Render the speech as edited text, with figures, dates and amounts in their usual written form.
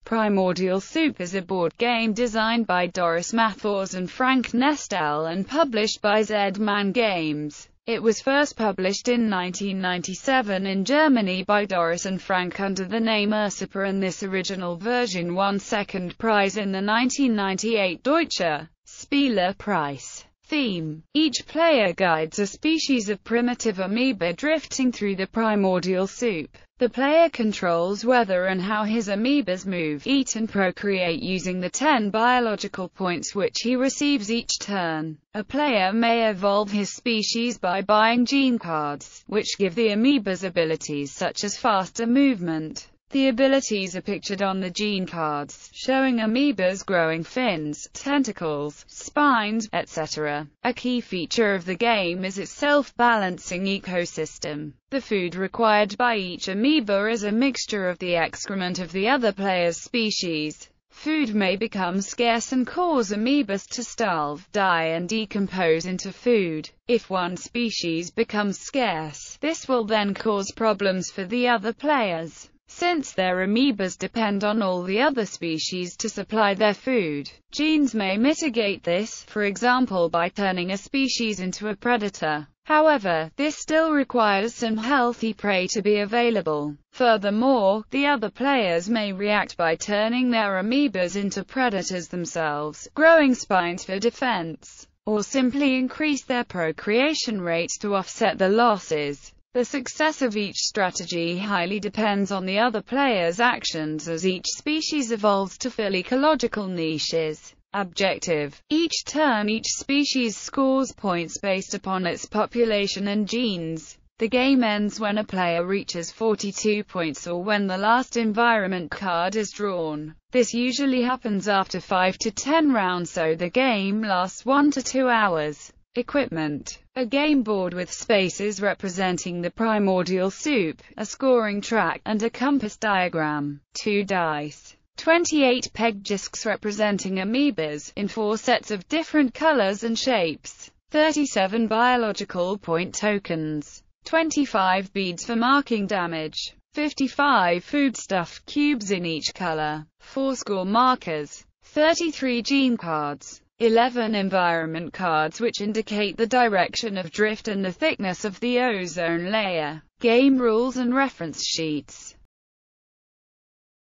Primordial Soup is a board game designed by Doris Matthäus Frank Nestel and published by Z-Man Games. It was first published in 1997 in Germany by Doris and Frank under the name Ursuppe, and this original version won second prize in the 1998 Deutscher Spiele Preis. Theme: each player guides a species of primitive amoeba drifting through the primordial soup. The player controls whether and how his amoebas move, eat and procreate using the 10 biological points which he receives each turn. A player may evolve his species by buying gene cards, which give the amoebas abilities such as faster movement. The abilities are pictured on the gene cards, showing amoebas growing fins, tentacles, spines, etc. A key feature of the game is its self-balancing ecosystem. The food required by each amoeba is a mixture of the excrement of the other player's species. Food may become scarce and cause amoebas to starve, die and decompose into food. If one species becomes scarce, this will then cause problems for the other players, since their amoebas depend on all the other species to supply their food. Genes may mitigate this, for example by turning a species into a predator. However, this still requires some healthy prey to be available. Furthermore, the other players may react by turning their amoebas into predators themselves, growing spines for defense, or simply increase their procreation rates to offset the losses. The success of each strategy highly depends on the other player's actions as each species evolves to fill ecological niches. Objective: each turn each species scores points based upon its population and genes. The game ends when a player reaches 42 points or when the last environment card is drawn. This usually happens after 5 to 10 rounds, so the game lasts 1 to 2 hours. Equipment: a game board with spaces representing the primordial soup, a scoring track, and a compass diagram. 2 dice. 28 peg discs representing amoebas, in 4 sets of different colors and shapes. 37 biological point tokens. 25 beads for marking damage. 55 foodstuff cubes in each color. 4 score markers. 33 gene cards. 11 environment cards which indicate the direction of drift and the thickness of the ozone layer. Game rules and reference sheets.